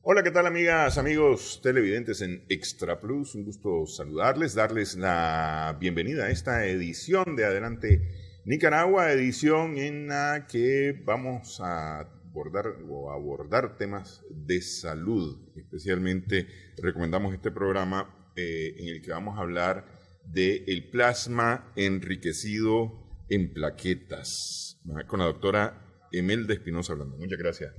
Hola, ¿qué tal amigas, amigos televidentes en Extra Plus? Un gusto saludarles, darles la bienvenida a esta edición de Adelante Nicaragua, edición en la que vamos a abordar temas de salud. Especialmente recomendamos este programa en el que vamos a hablar del plasma enriquecido en plaquetas, con la doctora Emelda Espinosa hablando. Muchas gracias,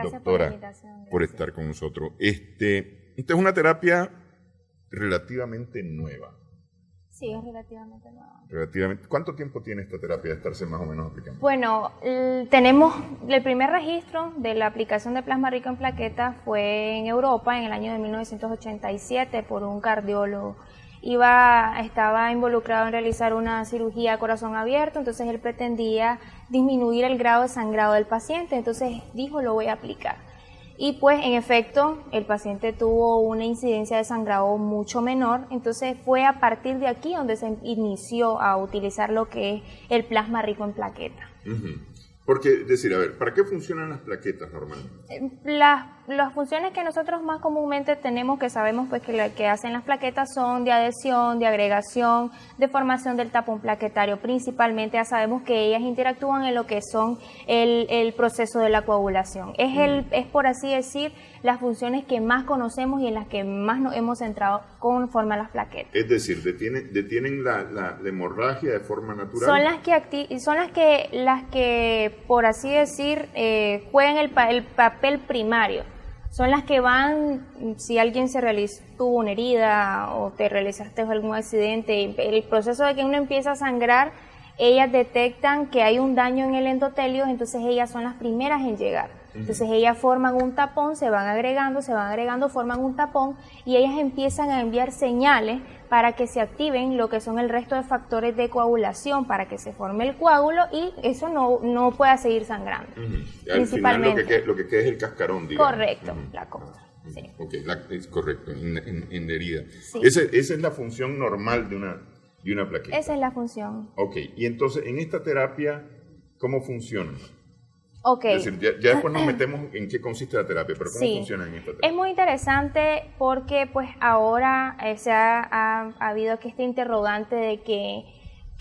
doctora, por la invitación. Gracias por estar con nosotros. Esta es una terapia relativamente nueva. Sí, es relativamente nueva. ¿Cuánto tiempo tiene esta terapia de estarse más o menos aplicando? Bueno, tenemos el primer registro de la aplicación de plasma rico en plaquetas fue en Europa en el año de 1987 por un cardiólogo. Estaba involucrado en realizar una cirugía a corazón abierto, entonces él pretendía disminuir el grado de sangrado del paciente, entonces dijo, lo voy a aplicar. Y pues en efecto, el paciente tuvo una incidencia de sangrado mucho menor, entonces fue a partir de aquí donde se inició a utilizar lo que es el plasma rico en plaquetas. Porque, decir, a ver, ¿para qué funcionan las plaquetas normalmente? Las funciones que nosotros más comúnmente tenemos, que sabemos pues que hacen las plaquetas son de adhesión, de agregación, de formación del tapón plaquetario. Principalmente ya sabemos que ellas interactúan en lo que son el proceso de la coagulación. Es por así decir, las funciones que más conocemos y en las que más nos hemos centrado conforme a las plaquetas. Es decir, detienen la hemorragia de forma natural. Son las que por así decir, juegan el papel primario. Son las que van, si alguien tuvo una herida o te realizaste algún accidente, el proceso de que uno empieza a sangrar, ellas detectan que hay un daño en el endotelio, entonces ellas son las primeras en llegar. Entonces ellas forman un tapón, se van agregando, forman un tapón y ellas empiezan a enviar señales para que se activen lo que son el resto de factores de coagulación, para que se forme el coágulo y eso no pueda seguir sangrando. Principalmente. Al final lo que queda es el cascarón, digamos. Correcto, la cosa. Sí. Okay, es correcto, en la herida. Sí. Esa es la función normal de una plaqueta. Esa es la función. Ok, y entonces en esta terapia, ¿cómo funciona? Okay. Es decir, ya después nos metemos en qué consiste la terapia, pero ¿cómo funciona en esta terapia? Es muy interesante porque pues ahora ha habido aquí este interrogante de que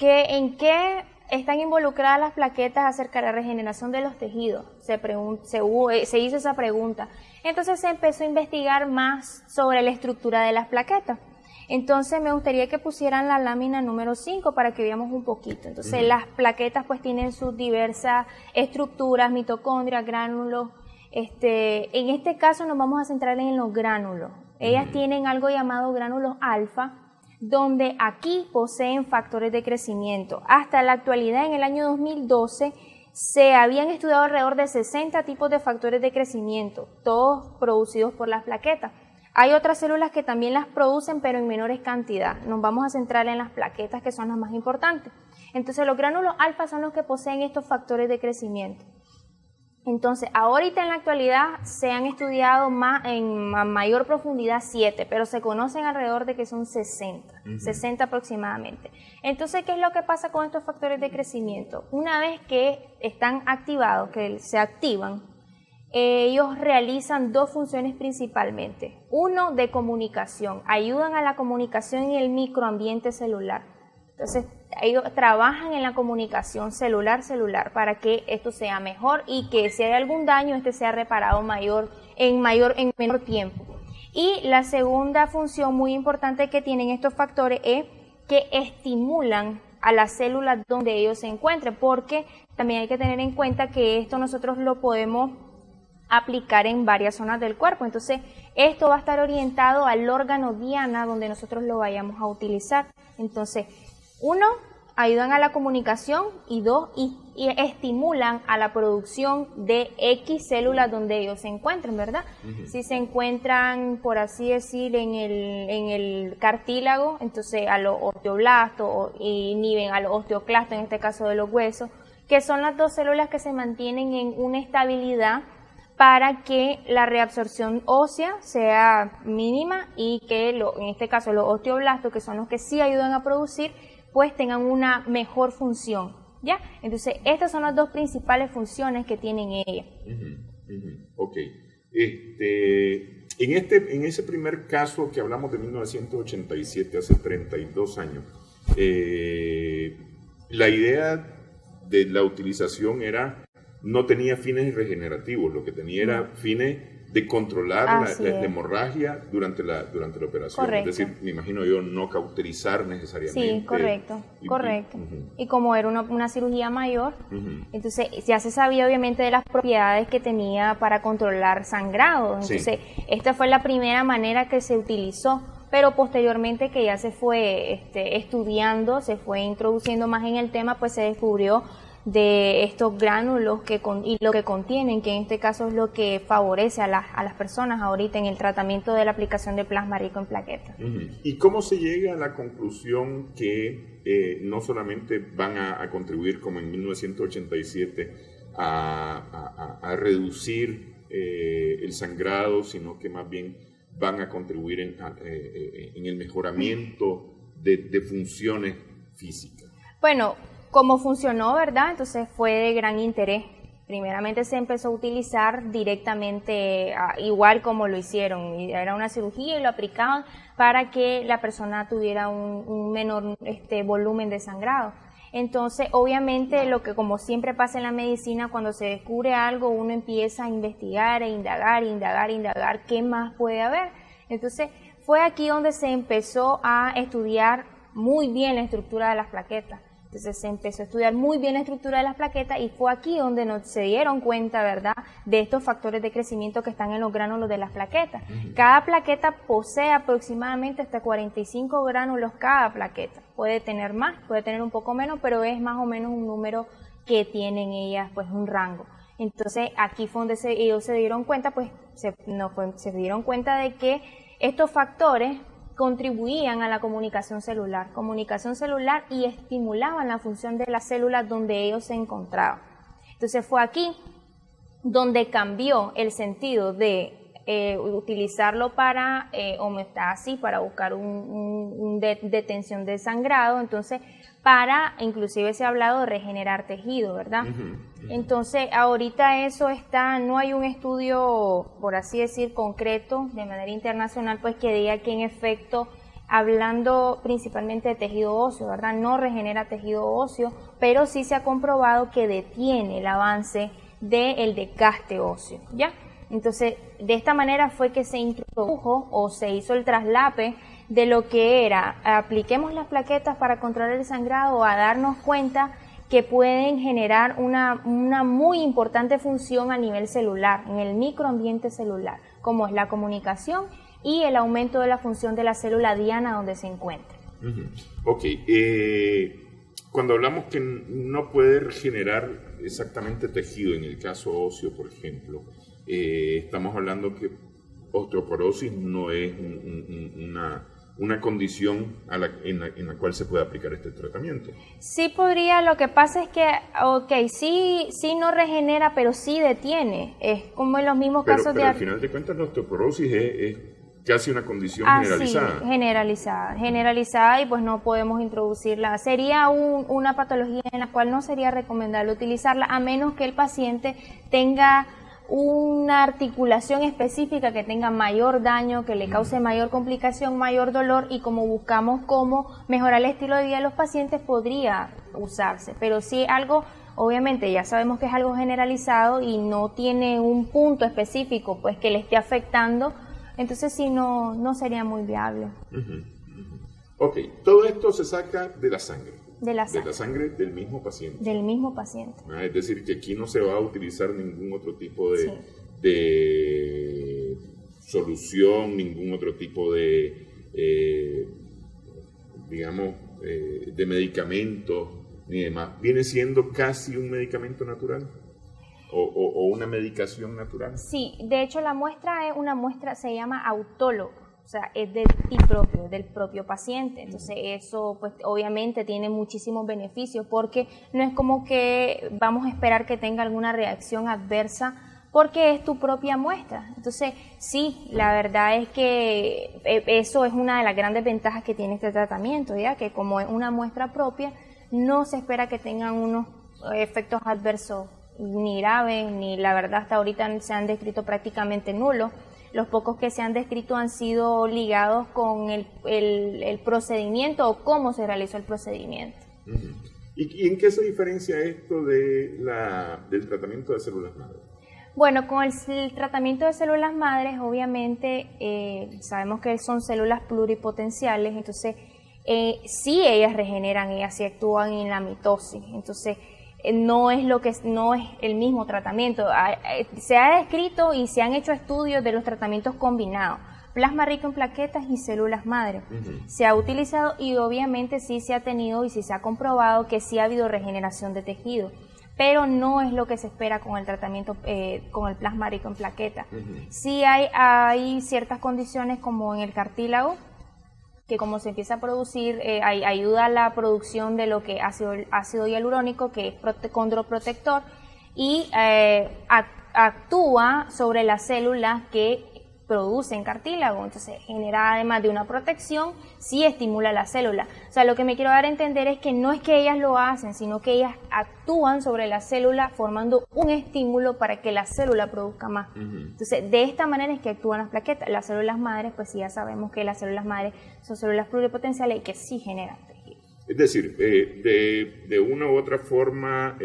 en qué están involucradas las plaquetas acerca de la regeneración de los tejidos. Se hizo esa pregunta. Entonces se empezó a investigar más sobre la estructura de las plaquetas. Entonces me gustaría que pusieran la lámina número 5 para que veamos un poquito. Entonces las plaquetas pues tienen sus diversas estructuras, mitocondrias, gránulos. En este caso nos vamos a centrar en los gránulos. Ellas tienen algo llamado gránulos alfa, donde aquí poseen factores de crecimiento. Hasta la actualidad, en el año 2012, se habían estudiado alrededor de 60 tipos de factores de crecimiento, todos producidos por las plaquetas. Hay otras células que también las producen, pero en menores cantidades. Nos vamos a centrar en las plaquetas, que son las más importantes. Entonces, los gránulos alfa son los que poseen estos factores de crecimiento. Entonces, ahorita en la actualidad se han estudiado en mayor profundidad 7, pero se conocen alrededor de que son 60, 60 aproximadamente. Entonces, ¿qué es lo que pasa con estos factores de crecimiento? Una vez que están activados, que se activan, ellos realizan dos funciones principalmente. Uno, de comunicación, ayudan a la comunicación en el microambiente celular. Entonces, ellos trabajan en la comunicación celular para que esto sea mejor y que si hay algún daño, sea reparado en menor tiempo. Y la segunda función muy importante que tienen estos factores es que estimulan a las células donde ellos se encuentren, porque también hay que tener en cuenta que esto nosotros lo podemos aplicar en varias zonas del cuerpo. Entonces, esto va a estar orientado al órgano diana donde nosotros lo vayamos a utilizar. Entonces, uno, ayudan a la comunicación y dos, y estimulan a la producción de X células donde ellos se encuentren, ¿verdad? Si se encuentran, por así decir, en el cartílago, entonces a los osteoblastos y inhiben a los osteoclastos, en este caso de los huesos, que son las dos células que se mantienen en una estabilidad para que la reabsorción ósea sea mínima y que en este caso los osteoblastos, que son los que sí ayudan a producir, pues tengan una mejor función, ¿ya? Entonces estas son las dos principales funciones que tienen ellas. Ok. En ese primer caso que hablamos de 1987, hace 32 años, la idea de la utilización no tenía fines regenerativos, lo que tenía era fines de controlar la hemorragia durante la operación. Correcto. Es decir, me imagino yo, no cauterizar necesariamente. Sí, correcto. Y como era una cirugía mayor, entonces ya se sabía obviamente de las propiedades que tenía para controlar sangrado. Entonces, esta fue la primera manera que se utilizó, pero posteriormente que ya se fue estudiando, se fue introduciendo más en el tema, pues se descubrió de estos gránulos y lo que contienen, que en este caso es lo que favorece a las personas ahorita en el tratamiento de la aplicación de plasma rico en plaquetas. ¿Y cómo se llega a la conclusión que no solamente van a contribuir, como en 1987, a reducir el sangrado, sino que más bien van a contribuir en el mejoramiento de funciones físicas? Bueno, como funcionó, ¿verdad? Entonces fue de gran interés. Primeramente se empezó a utilizar directamente, igual como lo hicieron. Era una cirugía y lo aplicaban para que la persona tuviera un menor volumen de sangrado. Entonces, obviamente, lo que como siempre pasa en la medicina, cuando se descubre algo, uno empieza a investigar e indagar qué más puede haber. Entonces, fue aquí donde se empezó a estudiar muy bien la estructura de las plaquetas. Entonces se empezó a estudiar muy bien la estructura de las plaquetas y fue aquí donde se dieron cuenta, ¿verdad?, de estos factores de crecimiento que están en los gránulos de las plaquetas. Cada plaqueta posee aproximadamente hasta 45 gránulos cada plaqueta. Puede tener más, puede tener un poco menos, pero es más o menos un número que tienen ellas, pues un rango. Entonces aquí fue donde ellos se dieron cuenta, pues se dieron cuenta de que estos factores contribuían a la comunicación celular y estimulaban la función de las células donde ellos se encontraban. Entonces fue aquí donde cambió el sentido de utilizarlo para homeostasis, para buscar detención de sangrado, entonces inclusive se ha hablado de regenerar tejido, ¿verdad? Entonces ahorita no hay un estudio, por así decir, concreto de manera internacional, pues que diga que en efecto, hablando principalmente de tejido óseo, ¿verdad?, no regenera tejido óseo, pero sí se ha comprobado que detiene el avance del desgaste óseo, ¿ya? Entonces, de esta manera fue que se introdujo o se hizo el traslape de lo que era, apliquemos las plaquetas para controlar el sangrado, a darnos cuenta que pueden generar una muy importante función a nivel celular, en el microambiente celular, como es la comunicación y el aumento de la función de la célula diana donde se encuentra. Ok, cuando hablamos que no puede regenerar exactamente tejido, en el caso óseo, por ejemplo, estamos hablando que osteoporosis no es una condición en la cual se puede aplicar este tratamiento. Sí podría, lo que pasa es que, sí no regenera, pero sí detiene. Es como en los mismos casos pero al final de cuentas la osteoporosis es casi una condición generalizada. Sí, generalizada y pues no podemos introducirla. Sería una patología en la cual no sería recomendable utilizarla, a menos que el paciente tenga una articulación específica que tenga mayor daño, que le cause mayor complicación, mayor dolor, y como buscamos cómo mejorar el estilo de vida de los pacientes, podría usarse. Pero si algo, obviamente ya sabemos que es algo generalizado y no tiene un punto específico pues que le esté afectando, entonces sí no sería muy viable. Ok, todo esto se saca de la sangre. De la sangre del mismo paciente. Del mismo paciente. Es decir, que aquí no se va a utilizar ningún otro tipo de solución, ningún otro tipo de, de medicamento ni demás. ¿Viene siendo casi un medicamento natural? ¿O una medicación natural? Sí, de hecho la muestra es una muestra, se llama autólogo. O sea, es del propio paciente. Entonces eso pues obviamente tiene muchísimos beneficios, porque no es como que vamos a esperar que tenga alguna reacción adversa porque es tu propia muestra. Entonces sí, la verdad es que eso es una de las grandes ventajas que tiene este tratamiento, ya que como es una muestra propia, no se espera que tengan unos efectos adversos ni graves, ni la verdad hasta ahorita se han descrito prácticamente nulos. Los pocos que se han descrito han sido ligados con el procedimiento o cómo se realizó el procedimiento. Uh-huh. ¿Y en qué se diferencia esto del tratamiento de células madre? Bueno, con el tratamiento de células madres, obviamente sabemos que son células pluripotenciales, entonces sí ellas regeneran, ellas sí actúan en la mitosis, entonces no es el mismo tratamiento. Se ha descrito y se han hecho estudios de los tratamientos combinados, plasma rico en plaquetas y células madre. Uh-huh. Se ha utilizado y obviamente sí se ha tenido y sí se ha comprobado que sí ha habido regeneración de tejido, pero no es lo que se espera con el tratamiento con el plasma rico en plaquetas. Uh-huh. Sí hay ciertas condiciones como en el cartílago, que como se empieza a producir, ayuda a la producción de lo que ácido hialurónico, que es condroprotector, y actúa sobre las células que producen cartílago, entonces genera además de una protección, sí estimula la célula. O sea, lo que me quiero dar a entender es que no es que ellas lo hacen, sino que ellas actúan sobre la célula formando un estímulo para que la célula produzca más. Uh-huh. Entonces, de esta manera es que actúan las plaquetas. Las células madres, pues sí, ya sabemos que las células madres son células pluripotenciales y que sí generan tejido. Es decir, de una u otra forma,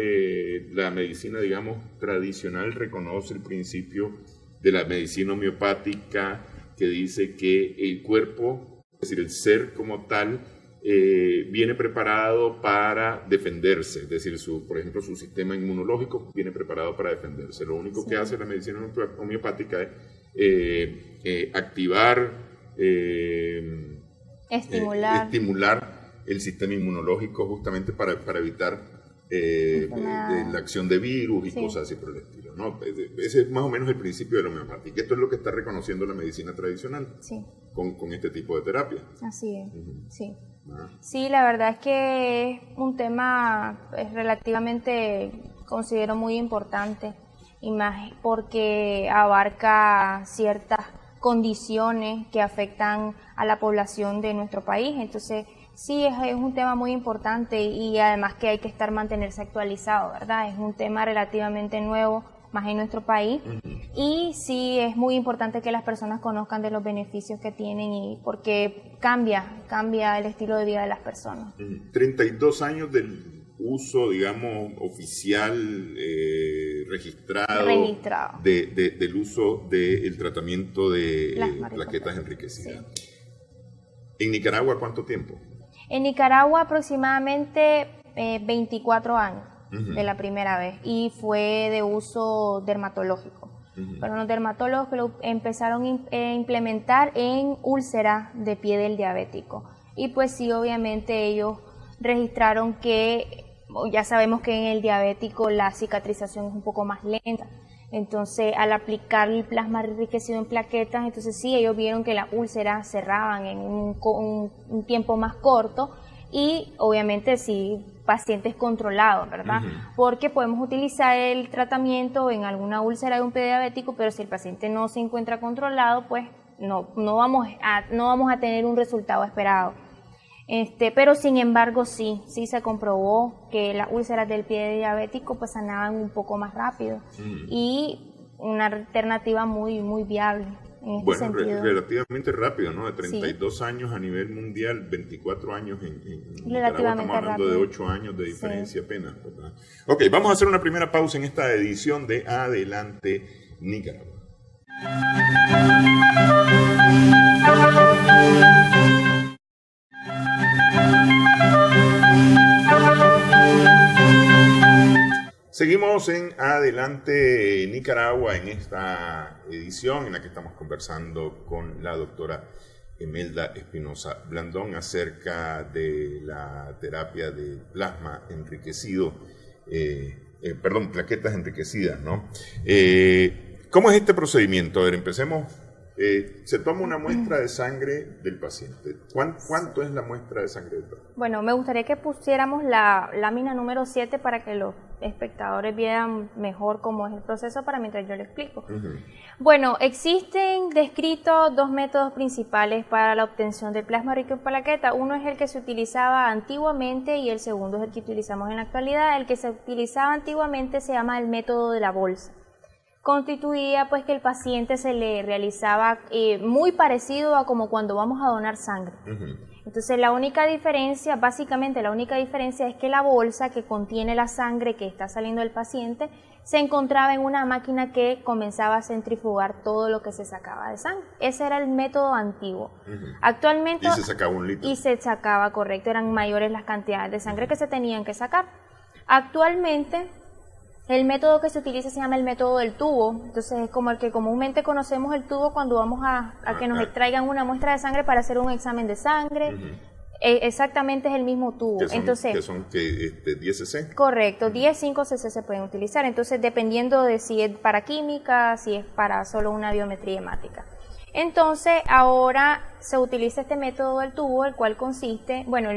la medicina, digamos, tradicional reconoce el principio de la medicina homeopática que dice que el cuerpo, es decir, el ser como tal, viene preparado para defenderse, es decir, por ejemplo, su sistema inmunológico viene preparado para defenderse. Lo único que hace la medicina homeopática es activar, estimular el sistema inmunológico justamente para evitar la acción de virus y cosas así por el estilo, ¿no? Ese es más o menos el principio de la homeopatía. Esto es lo que está reconociendo la medicina tradicional con este tipo de terapia. Así es, uh-huh. Sí. Sí, la verdad es que es un tema relativamente, considero muy importante, y más porque abarca ciertas condiciones que afectan a la población de nuestro país, entonces sí, es un tema muy importante y además que hay que mantenerse actualizado, ¿verdad? Es un tema relativamente nuevo, más en nuestro país, uh-huh. Y sí es muy importante que las personas conozcan de los beneficios que tienen y porque cambia el estilo de vida de las personas. 32 años del uso, digamos, oficial, registrado. Del uso del tratamiento de plaquetas enriquecidas. Sí. ¿En Nicaragua cuánto tiempo? En Nicaragua aproximadamente 24 años uh-huh. de la primera vez y fue de uso dermatológico. Uh-huh. Pero los dermatólogos lo empezaron a implementar en úlceras de pie del diabético. Y pues sí, obviamente ellos registraron que ya sabemos que en el diabético la cicatrización es un poco más lenta. Entonces, al aplicar el plasma enriquecido en plaquetas, entonces sí, ellos vieron que las úlceras cerraban en un tiempo más corto y obviamente sí, pacientes controlados, ¿verdad? Uh-huh. Porque podemos utilizar el tratamiento en alguna úlcera de un pie diabético, pero si el paciente no se encuentra controlado, pues no vamos a tener un resultado esperado. Pero sin embargo sí se comprobó que las úlceras del pie diabético pues sanaban un poco más rápido y una alternativa muy, muy viable en este sentido. Relativamente rápido, ¿no? De 32 años a nivel mundial, 24 años en Nicaragua, estamos hablando de 8 años de diferencia apenas, ¿verdad? Ok, vamos a hacer una primera pausa en esta edición de Adelante Nicaragua. Seguimos en Adelante Nicaragua en esta edición en la que estamos conversando con la doctora Emelda Espinosa Blandón acerca de la terapia de plasma enriquecido, plaquetas enriquecidas, ¿no? ¿Cómo es este procedimiento? A ver, empecemos Se toma una muestra de sangre del paciente. ¿Cuánto es la muestra de sangre del paciente? Bueno, me gustaría que pusiéramos la lámina número 7 para que los espectadores vieran mejor cómo es el proceso para mientras yo le explico. Bueno, existen descritos dos métodos principales para la obtención del plasma rico en plaquetas. Uno es el que se utilizaba antiguamente y el segundo es el que utilizamos en la actualidad. El que se utilizaba antiguamente se llama el método de la bolsa. Constituía pues que el paciente se le realizaba muy parecido a como cuando vamos a donar sangre. Entonces la única diferencia, básicamente la única diferencia es que la bolsa que contiene la sangre que está saliendo del paciente se encontraba en una máquina que comenzaba a centrifugar todo lo que se sacaba de sangre. Ese era el método antiguo. Actualmente... Y se sacaba 1 litro. Y se sacaba, correcto, eran mayores las cantidades de sangre que se tenían que sacar. Actualmente... el método que se utiliza se llama el método del tubo, entonces es como el que comúnmente conocemos el tubo cuando vamos a que nos extraigan una muestra de sangre para hacer un examen de sangre, exactamente es el mismo tubo. Que son 10 cc. Correcto, 10, 5 cc se pueden utilizar, entonces dependiendo de si es para química, si es para solo una biometría hemática. Entonces ahora se utiliza este método del tubo, el cual consiste, bueno,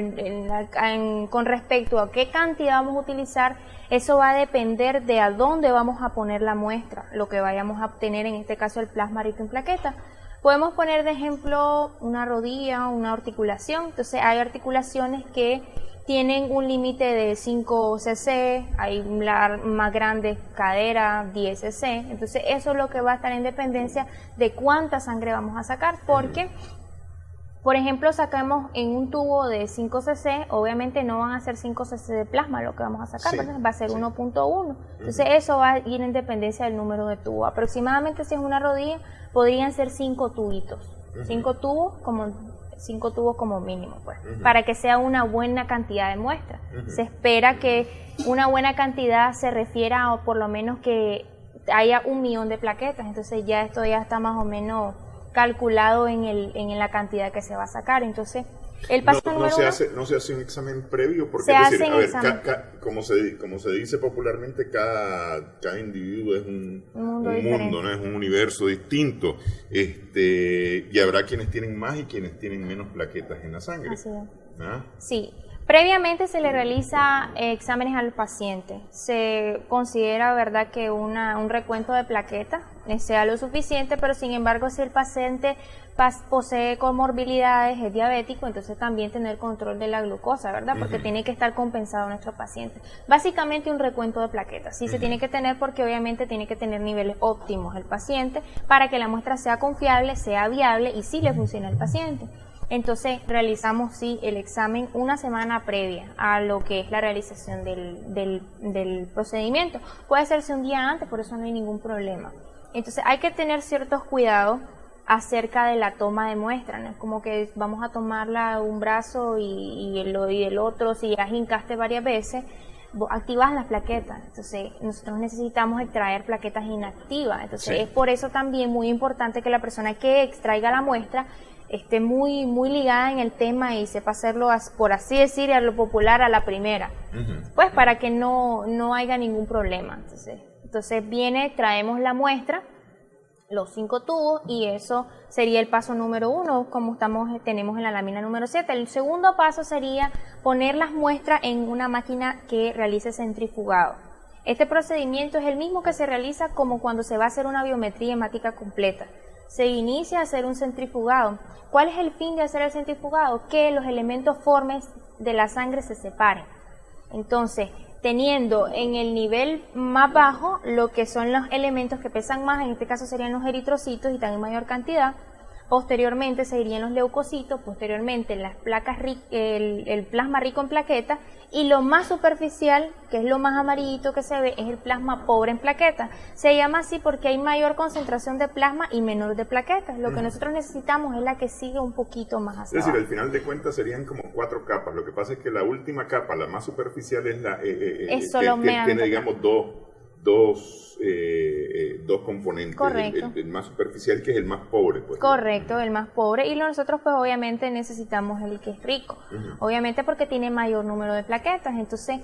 con respecto a qué cantidad vamos a utilizar, eso va a depender de a dónde vamos a poner la muestra, lo que vayamos a obtener, en este caso el plasma rico en plaquetas. Podemos poner de ejemplo una rodilla, una articulación, entonces hay articulaciones que tienen un límite de 5 cc, hay más grandes cadera, 10 cc, entonces eso es lo que va a estar en dependencia de cuánta sangre vamos a sacar, porque, por ejemplo, sacamos en un tubo de 5 cc, obviamente no van a ser 5 cc de plasma lo que vamos a sacar, va a ser 1.1, entonces eso va a ir en dependencia del número de tubo, aproximadamente si es una rodilla, podrían ser 5 tubitos, 5 tubos como mínimo, pues, para que sea una buena cantidad de muestras. Se espera que una buena cantidad se refiera a por lo menos que haya 1 millón de plaquetas, entonces ya esto ya está más o menos calculado en la cantidad que se va a sacar. Entonces, el paso número uno, no se hace un examen previo, porque se hace a ver, como se dice popularmente, cada individuo es un mundo, ¿no? Es un universo distinto, y habrá quienes tienen más y quienes tienen menos plaquetas en la sangre. Así es. Sí. Previamente se le realiza exámenes al paciente. Se considera, verdad, que un recuento de plaquetas sea lo suficiente, pero sin embargo, si el paciente posee comorbilidades, es diabético, entonces también tener control de la glucosa, ¿verdad? Porque tiene que estar compensado nuestro paciente. Básicamente un recuento de plaquetas. Sí se tiene que tener porque obviamente tiene que tener niveles óptimos el paciente para que la muestra sea confiable, sea viable y sí le funcione al paciente. Entonces realizamos el examen una semana previa a lo que es la realización del procedimiento. Puede hacerse un día antes, por eso no hay ningún problema. Entonces hay que tener ciertos cuidados acerca de la toma de muestra, no es como que vamos a tomarla un brazo y el otro, si ya hincaste varias veces, activas las plaquetas, entonces nosotros necesitamos extraer plaquetas inactivas, entonces es por eso también muy importante que la persona que extraiga la muestra esté muy ligada en el tema y sepa hacerlo, por así decir, a lo popular, a la primera, pues para que no haya ningún problema. Entonces traemos la muestra, los 5 tubos, y eso sería el paso número 1, como tenemos en la lámina número 7. El segundo paso sería poner las muestras en una máquina que realice centrifugado. Este procedimiento es el mismo que se realiza como cuando se va a hacer una biometría hemática completa. Se inicia a hacer un centrifugado. ¿Cuál es el fin de hacer el centrifugado? Que los elementos formes de la sangre se separen. Entonces, teniendo en el nivel más bajo lo que son los elementos que pesan más, en este caso serían los eritrocitos y están en mayor cantidad, posteriormente seguirían los leucocitos, posteriormente las placas el plasma rico en plaquetas, y lo más superficial, que es lo más amarillito que se ve, es el plasma pobre en plaquetas. Se llama así porque hay mayor concentración de plasma y menor de plaquetas. Lo que nosotros necesitamos es la que sigue un poquito más hacia abajo. Es decir, al final de cuentas serían como 4 capas. Lo que pasa es que la última capa, la más superficial, es la tiene, digamos, dos componentes. Correcto. El más superficial, que es el más pobre, pues. Correcto, el más pobre, y nosotros pues obviamente necesitamos el que es rico, obviamente porque tiene mayor número de plaquetas. Entonces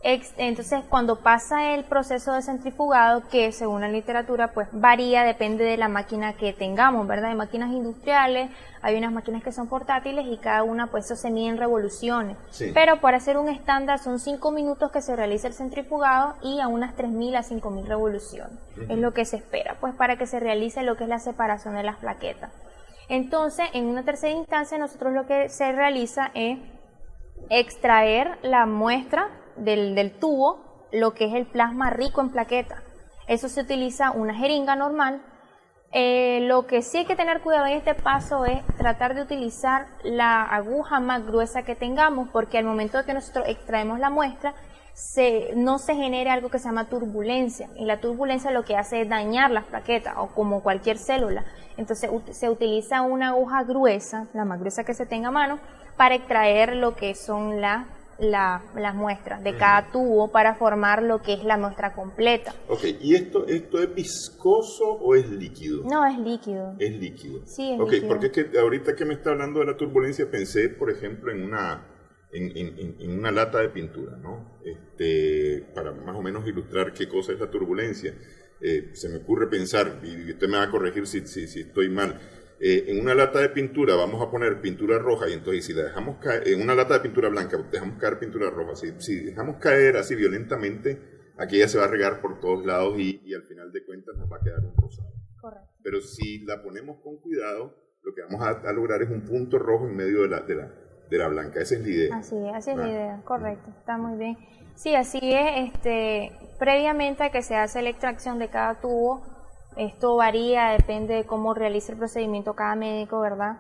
Entonces, cuando pasa el proceso de centrifugado, que según la literatura, pues varía, depende de la máquina que tengamos, ¿verdad? Hay máquinas industriales, hay unas máquinas que son portátiles y cada una, pues eso se mide en revoluciones. Sí. Pero para hacer un estándar son 5 minutos que se realiza el centrifugado y a unas 3.000 a 5.000 revoluciones. Es lo que se espera, pues para que se realice lo que es la separación de las plaquetas. Entonces, en una tercera instancia, nosotros lo que se realiza es extraer la muestra del tubo, lo que es el plasma rico en plaquetas. Eso se utiliza una jeringa normal. Lo que sí hay que tener cuidado en este paso es tratar de utilizar la aguja más gruesa que tengamos, porque al momento de que nosotros extraemos la muestra, no se genera algo que se llama turbulencia, y la turbulencia lo que hace es dañar las plaquetas, o como cualquier célula. Entonces se utiliza una aguja gruesa, la más gruesa que se tenga a mano, para extraer lo que son las muestras de cada tubo para formar lo que es la muestra completa. Ok, ¿y esto es viscoso o es líquido? No, es líquido. Es líquido. Sí, es líquido. líquido. Porque es que ahorita que me está hablando de la turbulencia pensé, por ejemplo, en una lata de pintura, ¿no? Para más o menos ilustrar qué cosa es la turbulencia. Se me ocurre pensar, y usted me va a corregir si estoy mal, en una lata de pintura vamos a poner pintura roja y entonces si la dejamos caer, en una lata de pintura blanca dejamos caer pintura roja, si dejamos caer así violentamente, aquella se va a regar por todos lados y al final de cuentas nos va a quedar un rosado. Correcto. Pero si la ponemos con cuidado, lo que vamos a lograr es un punto rojo en medio de la blanca. Esa es la idea. Así es la idea, correcto, está muy bien. Sí, así es. Previamente a que se hace la extracción de cada tubo, esto varía, depende de cómo realice el procedimiento cada médico, ¿verdad?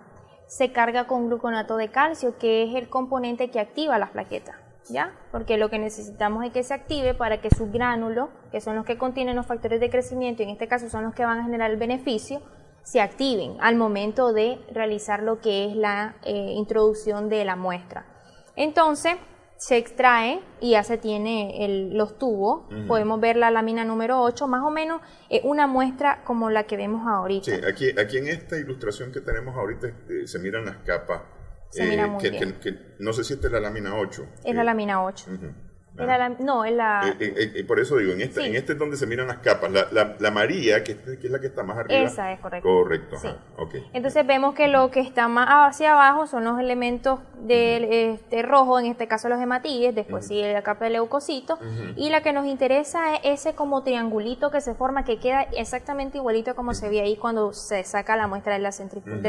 Se carga con gluconato de calcio, que es el componente que activa las plaquetas, ¿ya? Porque lo que necesitamos es que se active para que sus gránulos, que son los que contienen los factores de crecimiento, y en este caso son los que van a generar el beneficio, se activen al momento de realizar lo que es la introducción de la muestra. Entonces, se extrae y ya se tiene los tubos. Podemos ver la lámina número 8, más o menos una muestra como la que vemos ahorita. Sí, aquí en esta ilustración que tenemos ahorita se miran las capas. Se mira muy bien. Que no sé si esta es la lámina 8. Es la lámina 8. Es la... por eso digo, en este es donde se miran las capas. La amarilla, que es la que está más arriba. Esa es correcta. Correcto. Sí. Okay. Entonces vemos que lo que está más hacia abajo son los elementos del rojo, en este caso los hematíes, después sigue la capa de leucocitos, y la que nos interesa es ese como triangulito que se forma, que queda exactamente igualito como se ve ahí cuando se saca la muestra del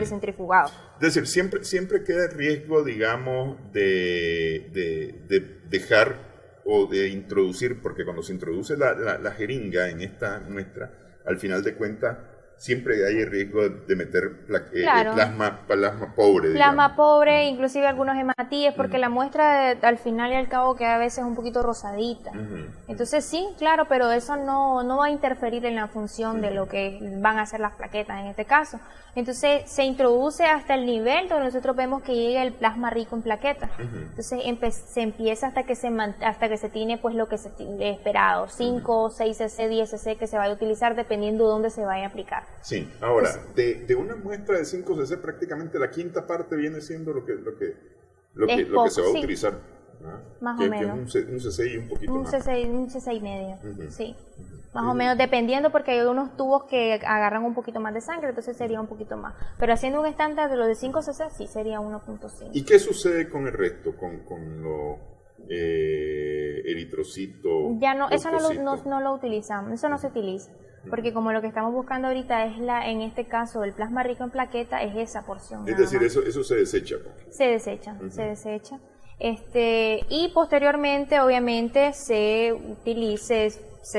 centrifugado. Es decir, siempre queda el riesgo, digamos, de dejar o de introducir, porque cuando se introduce la jeringa en esta muestra, al final de cuentas siempre hay el riesgo de meter plasma pobre. Plasma pobre, inclusive algunos hematíes, porque la muestra al final y al cabo queda a veces un poquito rosadita. Entonces sí, claro, pero eso no va a interferir en la función de lo que van a hacer las plaquetas en este caso. Entonces se introduce hasta el nivel donde nosotros vemos que llega el plasma rico en plaquetas. Entonces se empieza hasta que se tiene pues lo que se tiene esperado, 5, 6 cc, 10 cc que se vaya a utilizar dependiendo de dónde se vaya a aplicar. Sí, ahora, de una muestra de 5 cc prácticamente la quinta parte viene siendo lo que se va a utilizar. Más o menos. Un cc y un poquito más. Un cc y medio, sí. Más o menos, dependiendo, porque hay unos tubos que agarran un poquito más de sangre, entonces sería un poquito más. Pero haciendo un estándar de los de 5 cc, sí sería 1.5. ¿Y qué sucede con el resto? Con los eritrocitos. Ya no, eso no lo utilizamos, eso no se utiliza. Porque como lo que estamos buscando ahorita es en este caso, el plasma rico en plaqueta, es esa porción. Es decir, eso se desecha. Se desecha. Y posteriormente, obviamente, se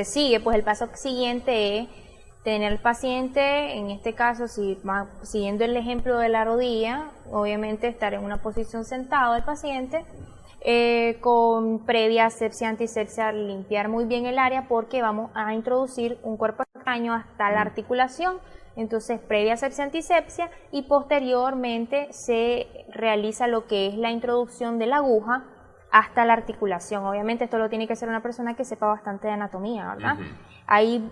sigue, pues el paso siguiente es tener al paciente, en este caso, siguiendo el ejemplo de la rodilla, obviamente estar en una posición sentado el paciente, con previa asepsia, antisepsia, limpiar muy bien el área porque vamos a introducir un cuerpo extraño hasta la articulación. Entonces, previa asepsia, antisepsia, y posteriormente se realiza lo que es la introducción de la aguja hasta la articulación. Obviamente esto lo tiene que hacer una persona que sepa bastante de anatomía, ¿verdad? Hay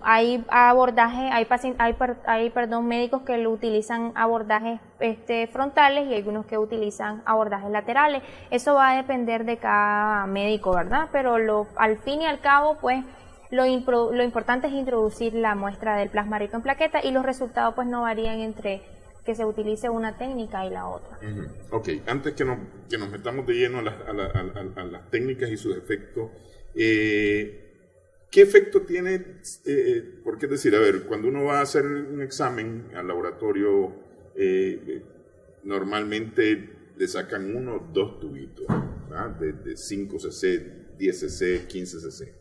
abordajes, hay médicos que lo utilizan abordajes frontales y algunos que utilizan abordajes laterales. Eso va a depender de cada médico, ¿verdad? Pero al fin y al cabo, pues, lo importante es introducir la muestra del plasma rico en plaquetas y los resultados pues no varían entre que se utilice una técnica y la otra. Ok, antes que nos metamos de lleno a las técnicas y sus efectos, ¿qué efecto tiene? Porque es decir, a ver, cuando uno va a hacer un examen al laboratorio, normalmente le sacan 1 o 2 tubitos, ¿verdad? De 5 cc, 10 cc, 15 cc.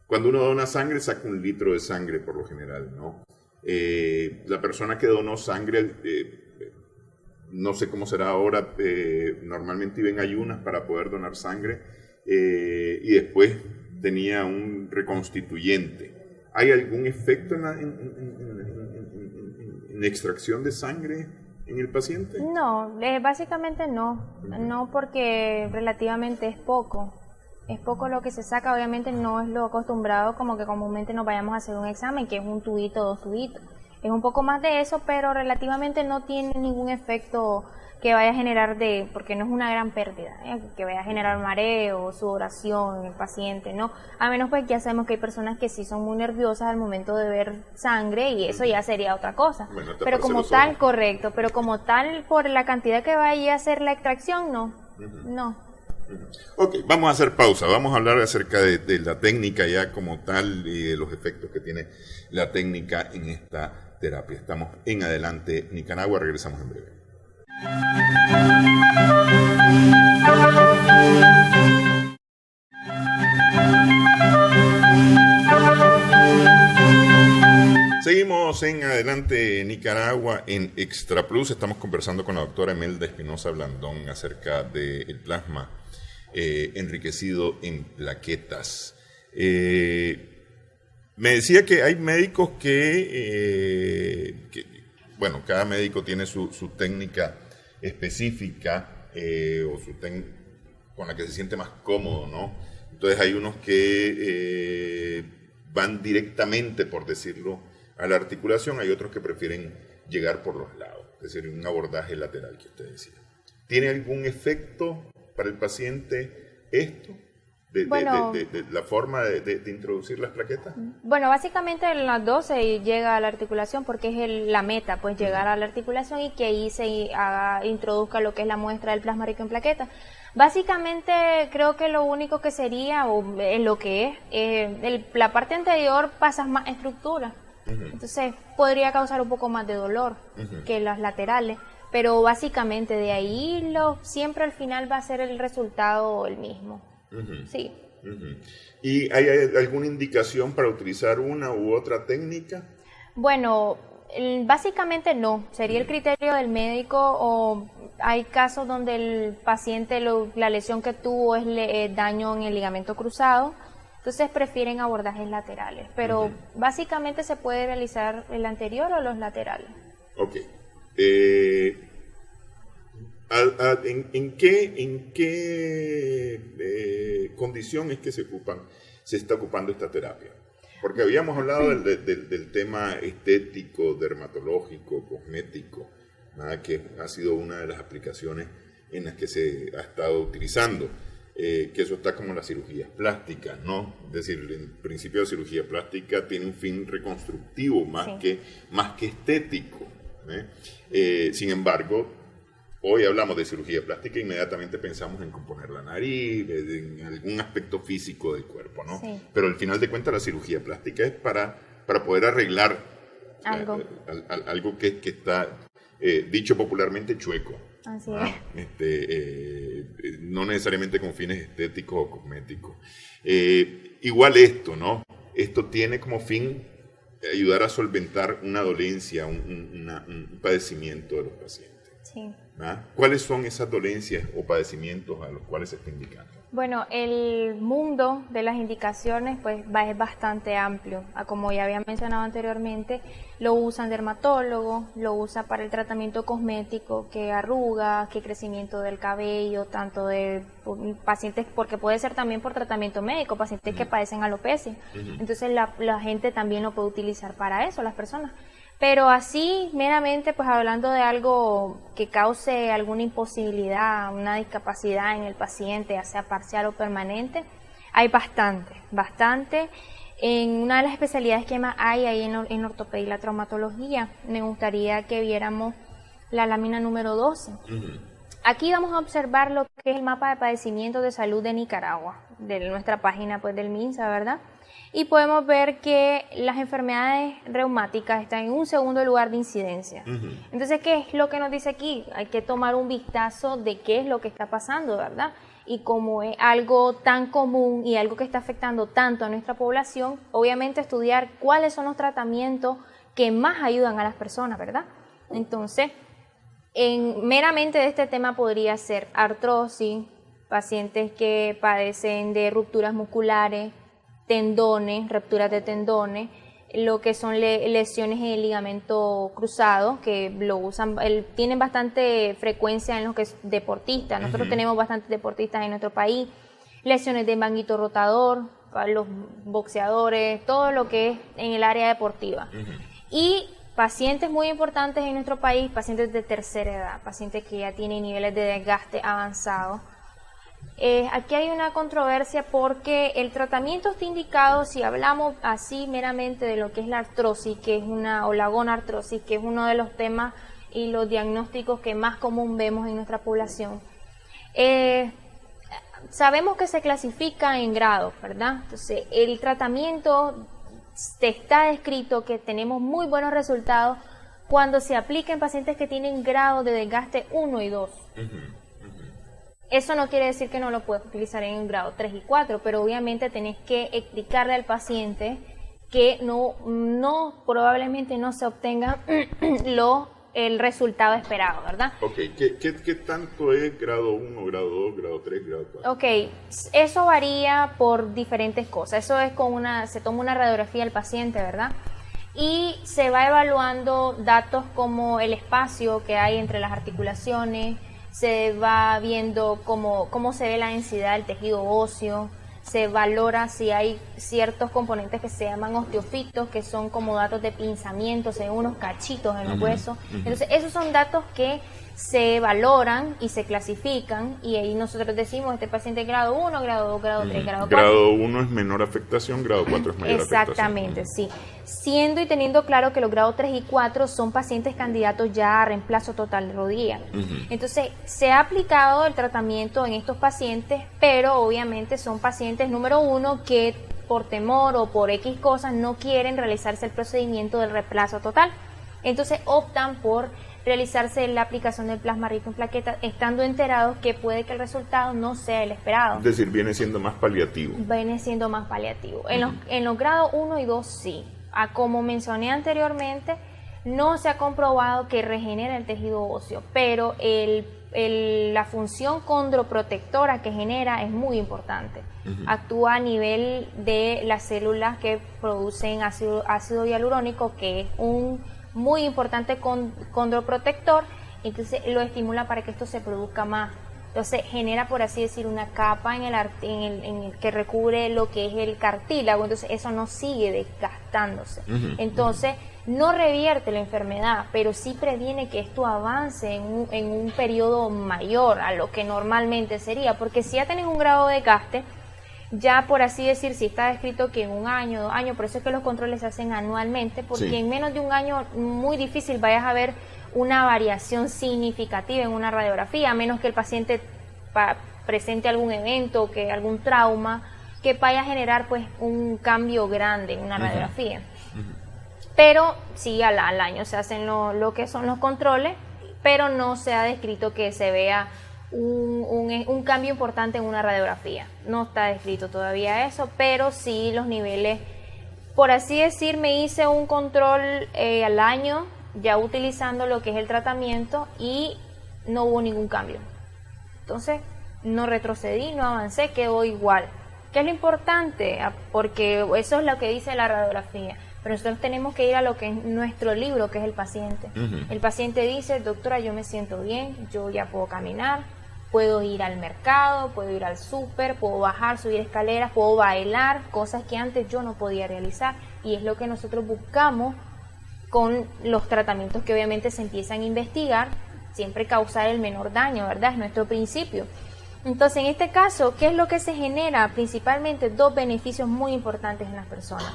Cuando uno dona sangre, saca 1 litro de sangre por lo general, ¿no? La persona que donó sangre, no sé cómo será ahora, normalmente iba en ayunas para poder donar sangre y después tenía un reconstituyente. ¿Hay algún efecto en extracción de sangre en el paciente? No, básicamente no, no porque relativamente es poco. Es poco lo que se saca, obviamente no es lo acostumbrado como que comúnmente nos vayamos a hacer un examen, que es 1 tubito, 2 tubitos. Es un poco más de eso, pero relativamente no tiene ningún efecto que vaya a generar porque no es una gran pérdida, que vaya a generar mareo, sudoración en el paciente, ¿no? A menos pues ya sabemos que hay personas que sí son muy nerviosas al momento de ver sangre y eso ya sería otra cosa. Bueno, pero como tal, correcto, pero como tal, por la cantidad que vaya a hacer la extracción, no, no. Ok, vamos a hacer pausa, vamos a hablar acerca de la técnica ya como tal y de los efectos que tiene la técnica en esta terapia. Estamos en Adelante Nicaragua, regresamos en breve. Seguimos en Adelante Nicaragua en Extra Plus. Estamos conversando con la doctora Emelda Espinosa Blandón acerca del plasma enriquecido en plaquetas. Me decía que hay médicos bueno, cada médico tiene su técnica específica con la que se siente más cómodo, ¿no? Entonces hay unos que van directamente, por decirlo, a la articulación, hay otros que prefieren llegar por los lados, es decir, un abordaje lateral que usted decía. ¿Tiene algún efecto para el paciente esto? De la forma de introducir las plaquetas? Bueno, básicamente en las dos se llega a la articulación porque es la meta, pues llegar a la articulación y que ahí se introduzca lo que es la muestra del plasma rico en plaquetas. Básicamente creo que lo único que sería, o es lo que es, la parte anterior pasas más estructura, entonces podría causar un poco más de dolor que las laterales. Pero básicamente de ahí siempre al final va a ser el resultado el mismo. Sí. ¿Y hay alguna indicación para utilizar una u otra técnica? Bueno, básicamente no. Sería el criterio del médico o hay casos donde el paciente la lesión que tuvo es daño en el ligamento cruzado. Entonces prefieren abordajes laterales. Pero básicamente se puede realizar el anterior o los laterales. Ok. ¿En qué condición es que se está ocupando esta terapia? Porque habíamos hablado del tema estético, dermatológico, cosmético, ¿verdad? Que ha sido una de las aplicaciones en las que se ha estado utilizando, que eso está como las cirugías plásticas, ¿no? Es decir, en principio la cirugía plástica tiene un fin reconstructivo más que estético, sin embargo, hoy hablamos de cirugía plástica, inmediatamente pensamos en componer la nariz, en algún aspecto físico del cuerpo, ¿no? Sí. Pero al final de cuentas la cirugía plástica es para poder arreglar algo que está, dicho popularmente, chueco. Así es. No necesariamente con fines estéticos o cosméticos. Igual esto, ¿no? Esto tiene como fin ayudar a solventar una dolencia, un padecimiento de los pacientes. Sí. ¿Cuáles son esas dolencias o padecimientos a los cuales se está indicando? Bueno, el mundo de las indicaciones pues es bastante amplio. Como ya había mencionado anteriormente, lo usan dermatólogos, lo usan para el tratamiento cosmético, que arrugas, que crecimiento del cabello, tanto de pacientes, porque puede ser también por tratamiento médico, pacientes que padecen alopecia. Entonces la gente también lo puede utilizar para eso, las personas. Pero así, meramente, pues hablando de algo que cause alguna imposibilidad, una discapacidad en el paciente, ya sea parcial o permanente, hay bastante. En una de las especialidades que más hay ahí en ortopedia y la traumatología, me gustaría que viéramos la lámina número 12. Aquí vamos a observar lo que es el mapa de padecimientos de salud de Nicaragua, de nuestra página pues del MINSA, ¿verdad? Y podemos ver que las enfermedades reumáticas están en un segundo lugar de incidencia. Entonces, ¿qué es lo que nos dice aquí? Hay que tomar un vistazo de qué es lo que está pasando, ¿verdad? Y como es algo tan común y algo que está afectando tanto a nuestra población, obviamente estudiar cuáles son los tratamientos que más ayudan a las personas, ¿verdad? Entonces, meramente de este tema podría ser artrosis, pacientes que padecen de rupturas musculares, tendones, rupturas de tendones, lo que son lesiones en el ligamento cruzado, que lo usan, tienen bastante frecuencia en los que es deportistas. Nosotros tenemos bastantes deportistas en nuestro país, lesiones de manguito rotador, para los boxeadores, todo lo que es en el área deportiva. Y pacientes muy importantes en nuestro país, pacientes de tercera edad, pacientes que ya tienen niveles de desgaste avanzados. Aquí hay una controversia porque el tratamiento está indicado, si hablamos así meramente de lo que es la artrosis, o la gonartrosis, que es uno de los temas y los diagnósticos que más común vemos en nuestra población. Sabemos que se clasifica en grados, ¿verdad? Entonces, el tratamiento está descrito que tenemos muy buenos resultados cuando se aplica en pacientes que tienen grados de desgaste 1 y 2. Eso no quiere decir que no lo puedes utilizar en un grado 3 y 4, pero obviamente tenés que explicarle al paciente que probablemente no se obtenga el resultado esperado, ¿verdad? Ok, ¿qué tanto es grado 1, grado 2, grado 3, grado 4? Ok, eso varía por diferentes cosas. Eso es se toma una radiografía del paciente, ¿verdad? Y se va evaluando datos como el espacio que hay entre las articulaciones, se va viendo cómo se ve la densidad del tejido óseo, se valora si hay ciertos componentes que se llaman osteofitos, que son como datos de pinzamiento, se ven unos cachitos en los huesos. Entonces, esos son datos que se valoran y se clasifican, y ahí nosotros decimos, este paciente es grado 1, grado 2, grado 3, grado 4. Grado 1 es menor afectación, grado 4 es mayor afectación. Exactamente, sí. Siendo y teniendo claro que los grados 3 y 4 son pacientes candidatos ya a reemplazo total de rodilla. Entonces, se ha aplicado el tratamiento en estos pacientes, pero obviamente son pacientes, número 1, que por temor o por X cosas no quieren realizarse el procedimiento del reemplazo total. Entonces, optan por realizarse la aplicación del plasma rico en plaquetas, estando enterados que puede que el resultado no sea el esperado. Es decir, viene siendo más paliativo. Viene siendo más paliativo. En los grados 1 y 2 sí. Como mencioné anteriormente, no se ha comprobado que regenera el tejido óseo, pero la función condroprotectora que genera es muy importante. Actúa a nivel de las células que producen ácido hialurónico, que es un muy importante condroprotector, entonces lo estimula para que esto se produzca más. Entonces genera, por así decir, una capa en el que recubre lo que es el cartílago, entonces eso no sigue desgastándose. Entonces no revierte la enfermedad, pero sí previene que esto avance en un periodo mayor a lo que normalmente sería, porque si ya tenés un grado de desgaste, ya por así decir, si está descrito que en 1 año, 2 años, por eso es que los controles se hacen anualmente, porque en menos de 1 año muy difícil vayas a ver una variación significativa en una radiografía, a menos que el paciente presente algún evento, algún trauma, que vaya a generar pues un cambio grande en una radiografía. Pero sí, al año se hacen lo que son los controles, pero no se ha descrito que se vea un cambio importante en una radiografía. No está descrito todavía eso, pero sí los niveles, por así decir, me hice un control al año, ya utilizando lo que es el tratamiento, y no hubo ningún cambio. Entonces, no retrocedí, no avancé, quedó igual. ¿Qué es lo importante? Porque eso es lo que dice la radiografía. Pero nosotros tenemos que ir a lo que es nuestro libro, que es el paciente. El paciente dice, doctora, yo me siento bien, yo ya puedo caminar, puedo ir al mercado, puedo ir al súper, puedo bajar, subir escaleras, puedo bailar, cosas que antes yo no podía realizar. Y es lo que nosotros buscamos con los tratamientos que obviamente se empiezan a investigar, siempre causar el menor daño, ¿verdad? Es nuestro principio. Entonces, en este caso, ¿qué es lo que se genera? Principalmente dos beneficios muy importantes en las personas.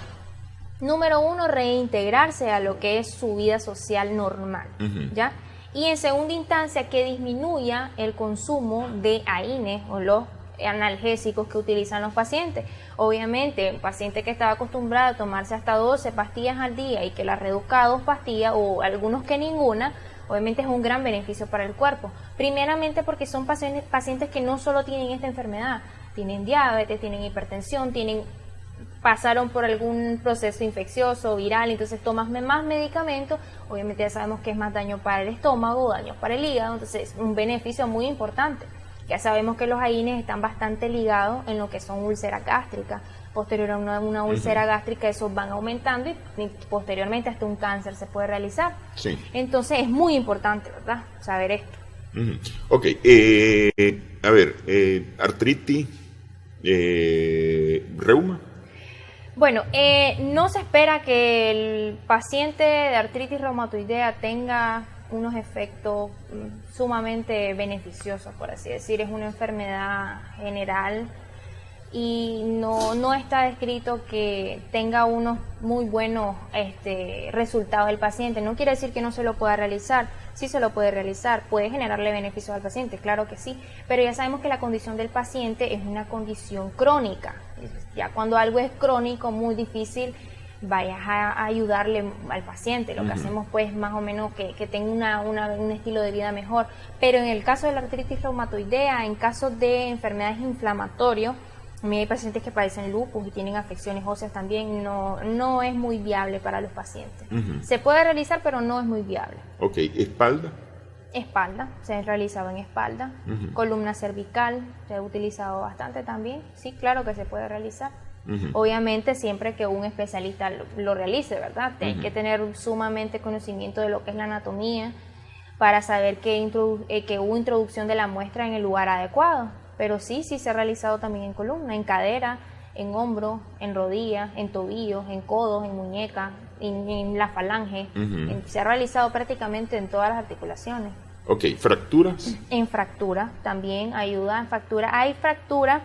Número uno, reintegrarse a lo que es su vida social normal, ¿ya? Y en segunda instancia, que disminuya el consumo de AINES o los analgésicos que utilizan los pacientes. Obviamente, un paciente que estaba acostumbrado a tomarse hasta 12 pastillas al día y que la reduzca a 2 pastillas o algunos que ninguna, obviamente es un gran beneficio para el cuerpo. Primeramente porque son pacientes que no solo tienen esta enfermedad, tienen diabetes, tienen hipertensión, pasaron por algún proceso infeccioso, viral, entonces tomas más medicamentos, obviamente ya sabemos que es más daño para el estómago, daño para el hígado, entonces es un beneficio muy importante. Ya sabemos que los AINES están bastante ligados en lo que son úlceras gástricas. Posterior a una úlcera gástrica, esos van aumentando y posteriormente hasta un cáncer se puede realizar. Sí. Entonces es muy importante, ¿verdad?, saber esto. Ok, a ver, artritis, reuma. Bueno, no se espera que el paciente de artritis reumatoidea tenga unos efectos sumamente beneficiosos, por así decir. Es una enfermedad general y no está descrito que tenga unos muy buenos resultados del paciente. No quiere decir que no se lo pueda realizar, sí se lo puede realizar, puede generarle beneficios al paciente, claro que sí, pero ya sabemos que la condición del paciente es una condición crónica. Ya cuando algo es crónico, muy difícil vayas a ayudarle al paciente. Lo que hacemos pues más o menos que tenga un estilo de vida mejor. Pero en el caso de la artritis reumatoidea, en caso de enfermedades inflamatorias, a mí hay pacientes que padecen lupus y tienen afecciones óseas también, no es muy viable para los pacientes. Se puede realizar, pero no es muy viable. Ok, ¿espalda? Espalda, se ha realizado en espalda. Columna cervical, se ha utilizado bastante también. Sí, claro que se puede realizar. Obviamente siempre que un especialista lo realice, ¿verdad? Hay que tener sumamente conocimiento de lo que es la anatomía para saber que hubo introducción de la muestra en el lugar adecuado. Pero sí se ha realizado también en columna, en cadera, en hombro, en rodilla, en tobillos, en codos, en muñeca, en la falange. Se ha realizado prácticamente en todas las articulaciones. Ok, ¿fracturas? En fractura también ayuda, en fractura.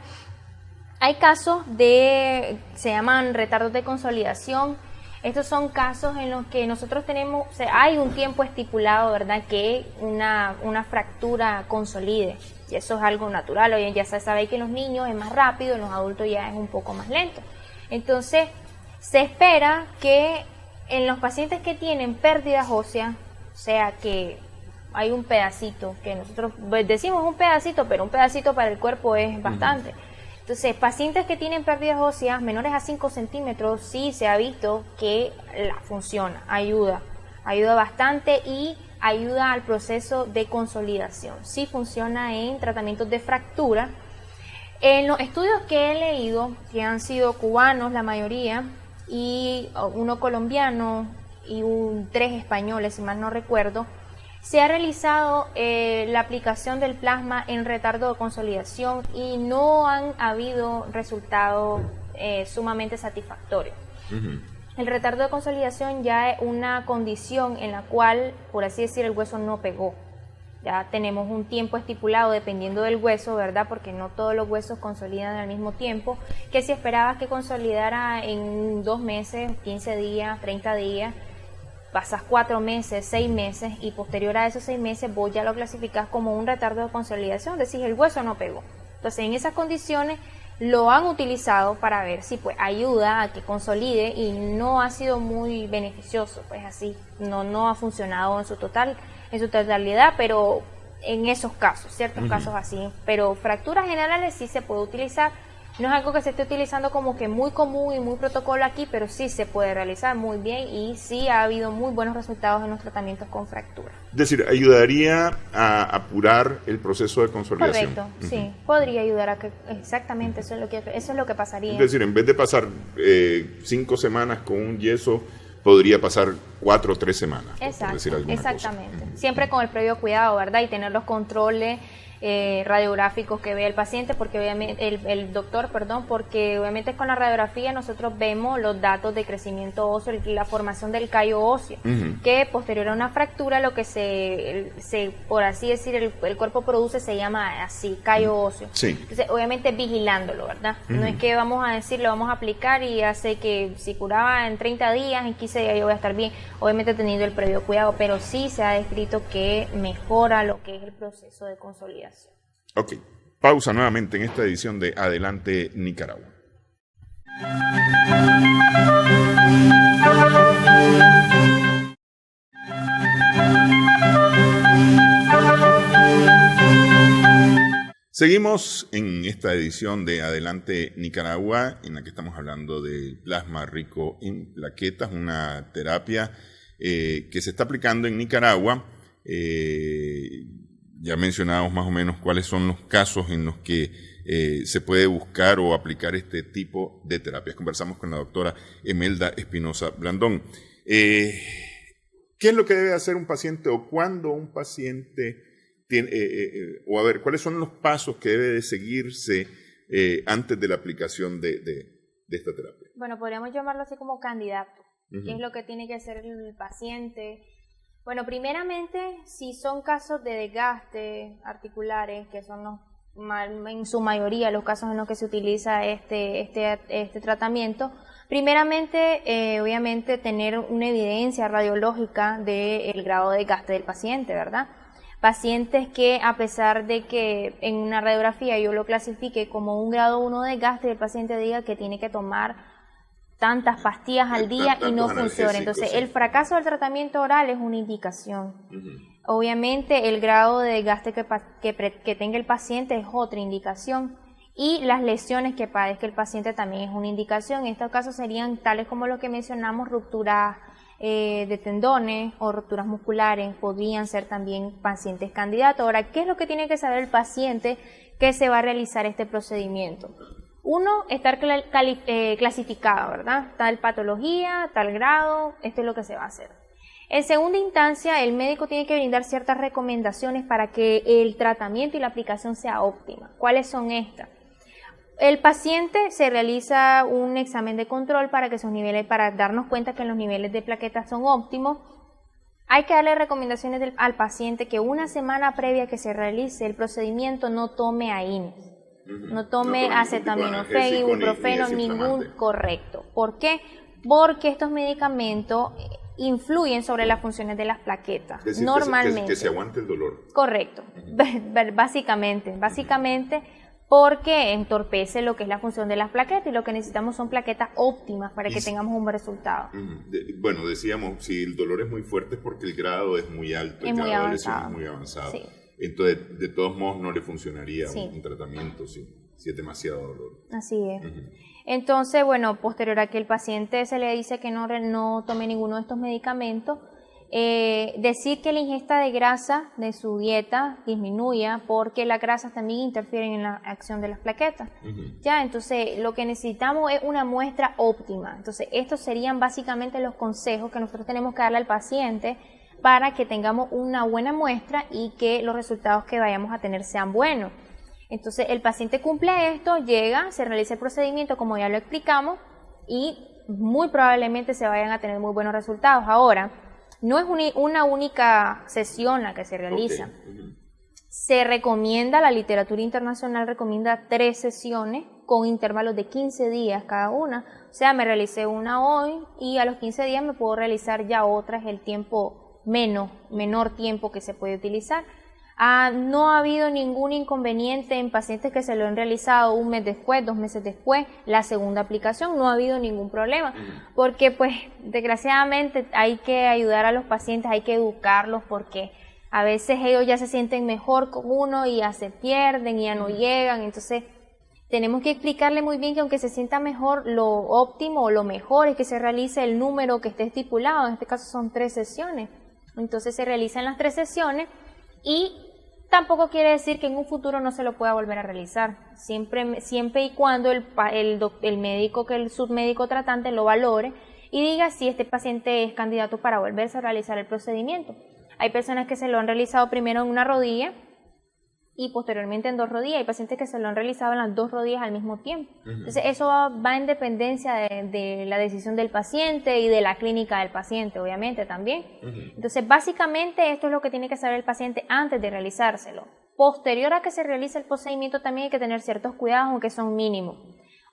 Hay casos se llaman retardos de consolidación. Estos son casos en los que nosotros hay un tiempo estipulado, ¿verdad?, que una fractura consolide. Y eso es algo natural. Hoy ya se sabe que en los niños es más rápido, en los adultos ya es un poco más lento. Entonces, se espera que en los pacientes que tienen pérdidas óseas, o sea que hay un pedacito, que nosotros decimos un pedacito, pero un pedacito para el cuerpo es bastante. Entonces, pacientes que tienen pérdidas óseas menores a 5 centímetros, sí se ha visto que funciona, ayuda bastante y ayuda al proceso de consolidación. Sí funciona en tratamientos de fractura. En los estudios que he leído, que han sido cubanos la mayoría, y uno colombiano y 3 españoles, si mal no recuerdo, se ha realizado la aplicación del plasma en retardo de consolidación y no han habido resultados sumamente satisfactorios. El retardo de consolidación ya es una condición en la cual, por así decir, el hueso no pegó. Ya tenemos un tiempo estipulado dependiendo del hueso, ¿verdad? Porque no todos los huesos consolidan al mismo tiempo, que si esperabas que consolidara en 2 meses, 15 días, 30 días, pasas 4 meses, 6 meses y posterior a esos 6 meses vos ya lo clasificás como un retardo de consolidación, decís el hueso no pegó. Entonces en esas condiciones lo han utilizado para ver si pues ayuda a que consolide y no ha sido muy beneficioso, pues así, no ha funcionado en su totalidad, pero en esos casos, ciertos casos así, pero fracturas generales sí se puede utilizar. No es algo que se esté utilizando como que muy común y muy protocolo aquí, pero sí se puede realizar muy bien y sí ha habido muy buenos resultados en los tratamientos con fractura. Es decir, ayudaría a apurar el proceso de consolidación. Correcto, sí, podría ayudar a que, exactamente, eso es lo que pasaría. Es decir, en vez de pasar 5 semanas con un yeso, podría pasar 4 o 3 semanas. Exacto, por decir alguna exactamente. cosa. Siempre con el previo cuidado, ¿verdad? Y tener los controles radiográficos que ve el paciente, porque obviamente el doctor, porque obviamente con la radiografía nosotros vemos los datos de crecimiento óseo, la formación del callo óseo, que posterior a una fractura lo que se por así decir, el cuerpo produce, se llama así, callo óseo. Sí. Entonces, obviamente vigilándolo, ¿verdad? No es que vamos a decir, lo vamos a aplicar y hace que si curaba en 30 días, en 15 días yo voy a estar bien, obviamente teniendo el previo cuidado, pero sí se ha descrito que mejora lo que es el proceso de consolidación. Ok, pausa nuevamente en esta edición de Adelante Nicaragua. Seguimos en esta edición de Adelante Nicaragua, en la que estamos hablando del plasma rico en plaquetas, una terapia que se está aplicando en Nicaragua. Ya mencionamos más o menos cuáles son los casos en los que se puede buscar o aplicar este tipo de terapias. Conversamos con la doctora Emelda Espinosa Blandón. ¿Qué es lo que debe hacer un paciente o cuándo un paciente tiene, cuáles son los pasos que debe de seguirse antes de la aplicación de esta terapia? Bueno, podríamos llamarlo así como candidato. ¿Qué es lo que tiene que hacer el paciente? Bueno, primeramente, si son casos de desgaste articulares, que son en su mayoría los casos en los que se utiliza este tratamiento, primeramente, obviamente, tener una evidencia radiológica del grado de desgaste del paciente, ¿verdad? Pacientes que, a pesar de que en una radiografía yo lo clasifique como un grado 1 de desgaste, el paciente diga que tiene que tomar tantas pastillas al día y no funciona. Entonces, el fracaso del tratamiento oral es una indicación. Obviamente, el grado de desgaste que tenga el paciente es otra indicación. Y las lesiones que padezca el paciente también es una indicación. En estos casos serían tales como lo que mencionamos, rupturas de tendones o rupturas musculares. Podrían ser también pacientes candidatos. Ahora, ¿qué es lo que tiene que saber el paciente que se va a realizar este procedimiento? Uno, estar clasificado, ¿verdad? Tal patología, tal grado, esto es lo que se va a hacer. En segunda instancia, el médico tiene que brindar ciertas recomendaciones para que el tratamiento y la aplicación sea óptima. ¿Cuáles son estas? El paciente se realiza un examen de control para que sus niveles, para darnos cuenta que los niveles de plaquetas son óptimos. Hay que darle recomendaciones al paciente que una semana previa a que se realice el procedimiento no tome AINES. No tome acetaminofén, ibuprofeno, ningún, correcto. ¿Por qué? Porque estos medicamentos influyen sobre las funciones de las plaquetas. Es decir, normalmente. Que se aguante el dolor. Correcto. Básicamente porque entorpece lo que es la función de las plaquetas y lo que necesitamos son plaquetas óptimas para que tengamos un buen resultado. Bueno, decíamos, si el dolor es muy fuerte es porque el grado es muy alto, el grado de lesión es muy avanzado. Sí. Entonces, de todos modos, no le funcionaría un tratamiento si es demasiado dolor. Así es. Entonces, bueno, posterior a que el paciente se le dice que no tome ninguno de estos medicamentos, decir que la ingesta de grasa de su dieta disminuya porque las grasas también interfieren en la acción de las plaquetas. Ya, entonces, lo que necesitamos es una muestra óptima. Entonces, estos serían básicamente los consejos que nosotros tenemos que darle al paciente para que tengamos una buena muestra y que los resultados que vayamos a tener sean buenos. Entonces, el paciente cumple esto, llega, se realiza el procedimiento como ya lo explicamos y muy probablemente se vayan a tener muy buenos resultados. Ahora, no es una única sesión la que se realiza. Se recomienda, la literatura internacional recomienda 3 sesiones con intervalos de 15 días cada una. O sea, me realicé una hoy y a los 15 días me puedo realizar ya otra, es el tiempo menor tiempo que se puede utilizar. No ha habido ningún inconveniente en pacientes que se lo han realizado un mes después, 2 meses después, la segunda aplicación, no ha habido ningún problema, porque pues desgraciadamente hay que ayudar a los pacientes, hay que educarlos, porque a veces ellos ya se sienten mejor con uno y ya se pierden y ya no llegan, entonces tenemos que explicarle muy bien que aunque se sienta mejor, lo óptimo o lo mejor es que se realice el número que esté estipulado. En este caso son 3 sesiones. Entonces se realizan las 3 sesiones y tampoco quiere decir que en un futuro no se lo pueda volver a realizar. Siempre y cuando el médico, que el submédico tratante lo valore y diga si este paciente es candidato para volverse a realizar el procedimiento. Hay personas que se lo han realizado primero en una rodilla y posteriormente en 2 rodillas. Hay pacientes que se lo han realizado en las 2 rodillas al mismo tiempo. Entonces eso va en dependencia de la decisión del paciente y de la clínica del paciente, obviamente también. Entonces básicamente esto es lo que tiene que saber el paciente antes de realizárselo. Posterior a que se realice el procedimiento también hay que tener ciertos cuidados, aunque son mínimos.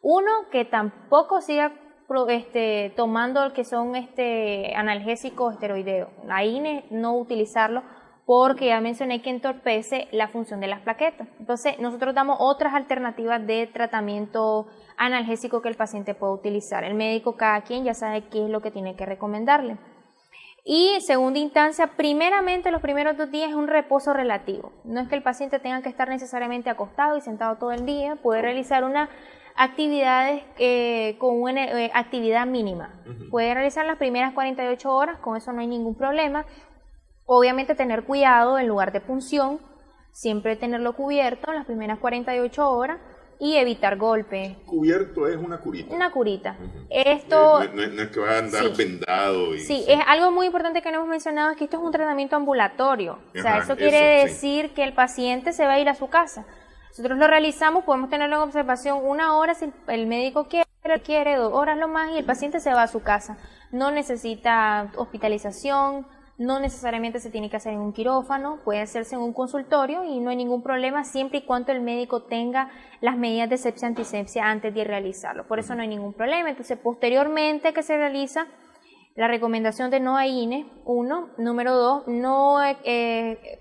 Uno, que tampoco siga tomando lo que son analgésicos esteroideos. Ahí no utilizarlo, porque ya mencioné que entorpece la función de las plaquetas. Entonces, nosotros damos otras alternativas de tratamiento analgésico que el paciente puede utilizar. El médico, cada quien ya sabe qué es lo que tiene que recomendarle. Y en segunda instancia, primeramente los primeros 2 días es un reposo relativo. No es que el paciente tenga que estar necesariamente acostado y sentado todo el día, puede realizar unas actividades con una actividad mínima. Puede realizar las primeras 48 horas, con eso no hay ningún problema. Obviamente tener cuidado en lugar de punción, siempre tenerlo cubierto en las primeras 48 horas y evitar golpes. Cubierto es una curita. Una curita. Esto no es que va a andar vendado. Sí, es algo muy importante que no hemos mencionado, es que esto es un tratamiento ambulatorio. O sea, eso quiere decir que el paciente se va a ir a su casa. Nosotros lo realizamos, podemos tenerlo en observación 1 hora si el médico quiere 2 horas lo más y el paciente se va a su casa. No necesita hospitalización. No necesariamente se tiene que hacer en un quirófano, puede hacerse en un consultorio y no hay ningún problema siempre y cuando el médico tenga las medidas de sepsia antisepsia antes de realizarlo. Por eso no hay ningún problema. Entonces, posteriormente que se realiza la recomendación de no AINE, 1. Número 2, no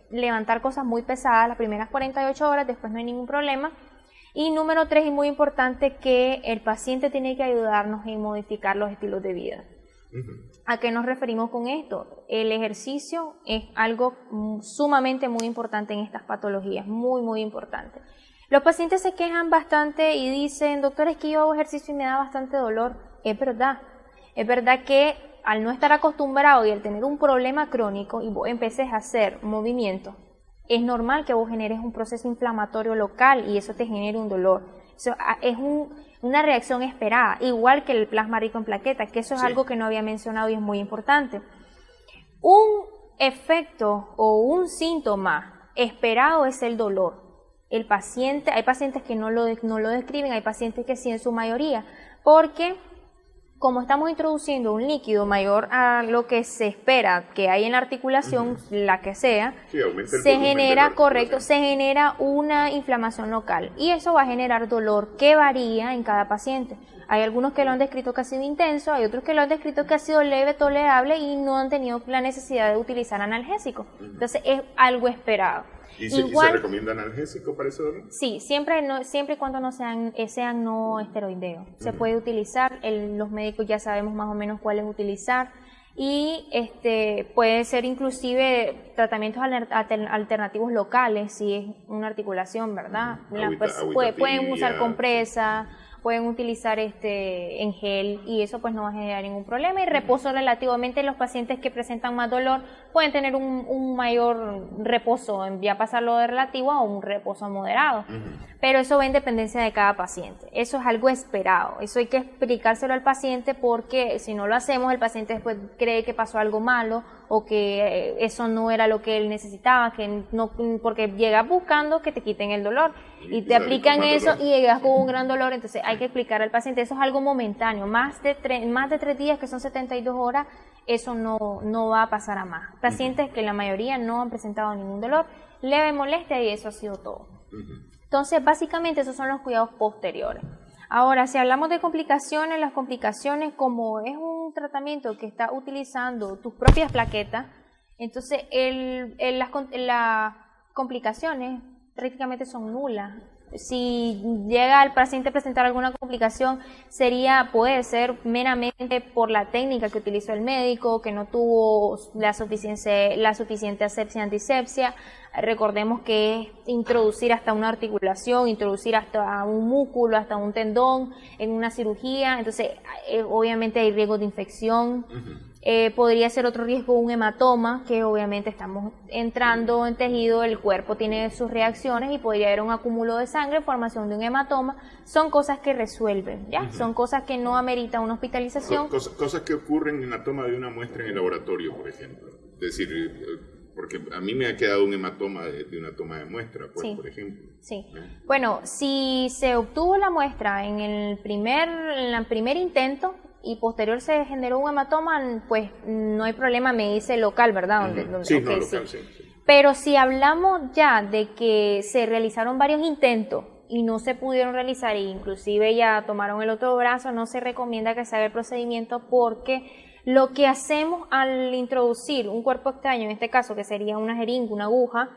levantar cosas muy pesadas las primeras 48 horas, después no hay ningún problema. Y número 3, y muy importante, que el paciente tiene que ayudarnos en modificar los estilos de vida. ¿A qué nos referimos con esto? El ejercicio es algo sumamente muy importante en estas patologías, muy importante. Los pacientes se quejan bastante y dicen, doctor, es que yo hago ejercicio y me da bastante dolor. Es verdad que al no estar acostumbrado y al tener un problema crónico y vos empeces a hacer movimiento, es normal que vos generes un proceso inflamatorio local y eso te genere un dolor. Eso es una reacción esperada, igual que el plasma rico en plaquetas, que eso es algo que no había mencionado y es muy importante. Un efecto o un síntoma esperado es el dolor. Hay pacientes que no lo describen, hay pacientes que sí en su mayoría, porque como estamos introduciendo un líquido mayor a lo que se espera que hay en la articulación, la que sea, se genera una inflamación local y eso va a generar dolor que varía en cada paciente. Hay algunos que lo han descrito que ha sido intenso, hay otros que lo han descrito que ha sido leve, tolerable y no han tenido la necesidad de utilizar analgésicos. Entonces es algo esperado. ¿Y se recomienda analgésico para ese dolor? Sí, siempre y cuando no sean no esteroideos. Se puede utilizar, los médicos ya sabemos más o menos cuáles utilizar y puede ser inclusive tratamientos alternativos locales si es una articulación, ¿verdad? Pueden usar compresa, pueden utilizar en gel y eso pues no va a generar ningún problema. Y reposo relativamente, los pacientes que presentan más dolor pueden tener un mayor reposo, ya pasarlo de relativo a un reposo moderado. Pero eso va en dependencia de cada paciente. Eso es algo esperado. Eso hay que explicárselo al paciente porque si no lo hacemos, el paciente después cree que pasó algo malo o que eso no era lo que él necesitaba, porque llegas buscando que te quiten el dolor y te aplican eso y llegas con un gran dolor. Entonces hay que explicar al paciente, eso es algo momentáneo, más de 3 días, que son 72 horas, eso no va a pasar a más. Pacientes que la mayoría no han presentado ningún dolor, leve molestia y eso ha sido todo. Entonces básicamente esos son los cuidados posteriores. Ahora, si hablamos de complicaciones, las complicaciones, como es un tratamiento que está utilizando tus propias plaquetas, entonces las complicaciones prácticamente son nulas. Si llega al paciente a presentar alguna complicación, puede ser meramente por la técnica que utilizó el médico, que no tuvo la suficiente asepsia antisepsia. Recordemos que es introducir hasta una articulación, introducir hasta un músculo, hasta un tendón en una cirugía. Entonces, obviamente hay riesgo de infección. Podría ser otro riesgo un hematoma, que obviamente estamos entrando en tejido, el cuerpo tiene sus reacciones y podría haber un acúmulo de sangre, formación de un hematoma. Son cosas que resuelven, ¿ya? Son cosas que no ameritan una hospitalización. Cosas que ocurren en la toma de una muestra en el laboratorio, por ejemplo. Es decir, porque a mí me ha quedado un hematoma de una toma de muestra, pues, sí, por ejemplo. Sí. Bueno, si se obtuvo la muestra en el primer intento y posterior se generó un hematoma, pues no hay problema, me dice local, ¿verdad? Sí, okay, local, sí. Pero si hablamos ya de que se realizaron varios intentos y no se pudieron realizar, e inclusive ya tomaron el otro brazo, no se recomienda que se haga el procedimiento, porque lo que hacemos al introducir un cuerpo extraño, en este caso que sería una jeringa, una aguja,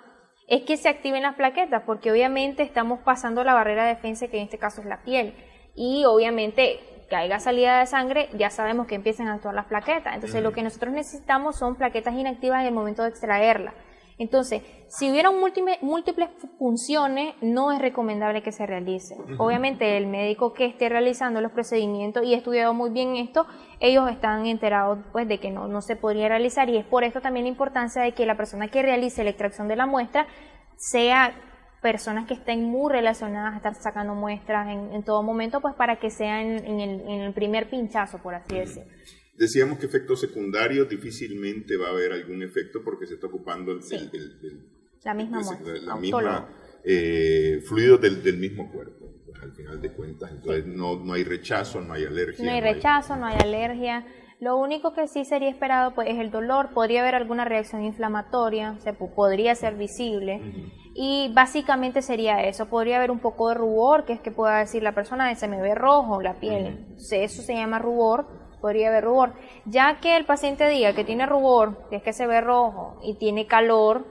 es que se activen las plaquetas, porque obviamente estamos pasando la barrera de defensa, que en este caso es la piel, y obviamente que haya salida de sangre, ya sabemos que empiezan a actuar las plaquetas. Entonces, lo que nosotros necesitamos son plaquetas inactivas en el momento de extraerlas. Entonces, si hubieran múltiples funciones, no es recomendable que se realice. Obviamente, el médico que esté realizando los procedimientos y ha estudiado muy bien esto, ellos están enterados pues de que no se podría realizar, y es por esto también la importancia de que la persona que realice la extracción de la muestra sea personas que estén muy relacionadas a estar sacando muestras en todo momento, pues para que sea en el primer pinchazo, por así decirlo. Decíamos que efectos secundarios difícilmente va a haber algún efecto porque se está ocupando la misma muestra, fluidos del mismo cuerpo, pues, al final de cuentas. Entonces no hay rechazo, no hay alergia. No hay rechazo, no hay alergia. Lo único que sí sería esperado pues es el dolor. Podría haber alguna reacción inflamatoria, podría ser visible. Y básicamente sería eso. Podría haber un poco de rubor, que es que pueda decir la persona, se me ve rojo la piel. Eso se llama rubor, podría haber rubor. Ya que el paciente diga que tiene rubor, que es que se ve rojo y tiene calor,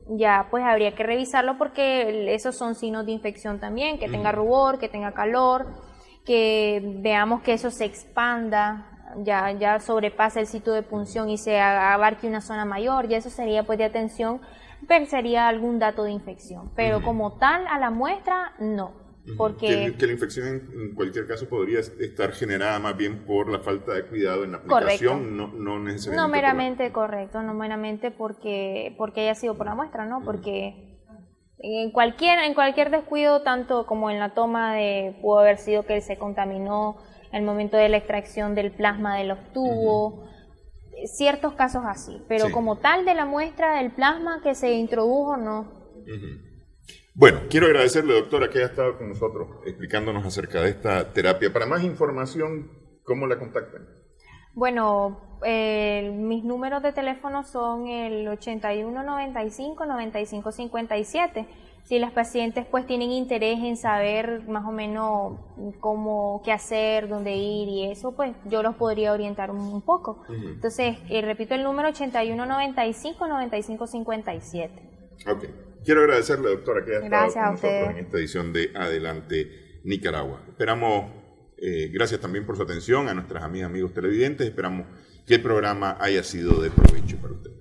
ya pues habría que revisarlo, porque esos son signos de infección también, que tenga rubor, que tenga calor, que veamos que eso se expanda, ya sobrepasa el sitio de punción y se abarque una zona mayor, ya eso sería pues de atención, pero sería algún dato de infección, pero como tal a la muestra no, porque que la infección en cualquier caso podría estar generada más bien por la falta de cuidado en la aplicación, no necesariamente no meramente correcto, no meramente porque haya sido por la muestra, ¿no? Porque en cualquier descuido, tanto como en la toma pudo haber sido que se contaminó el momento de la extracción del plasma de los tubos, ciertos casos así, pero como tal de la muestra del plasma que se introdujo, no. Bueno, quiero agradecerle, doctora, que haya estado con nosotros explicándonos acerca de esta terapia. Para más información, ¿cómo la contactan? Bueno, mis números de teléfono son el 8195-9557. Si las pacientes pues tienen interés en saber más o menos qué hacer, dónde ir y eso, pues yo los podría orientar un poco. Entonces, repito el número 8195-9557. Ok. Quiero agradecerle, doctora, que haya estado con nosotros en esta edición de Adelante Nicaragua. Esperamos, gracias también por su atención, a nuestras amigas, amigos televidentes, esperamos que el programa haya sido de provecho para ustedes.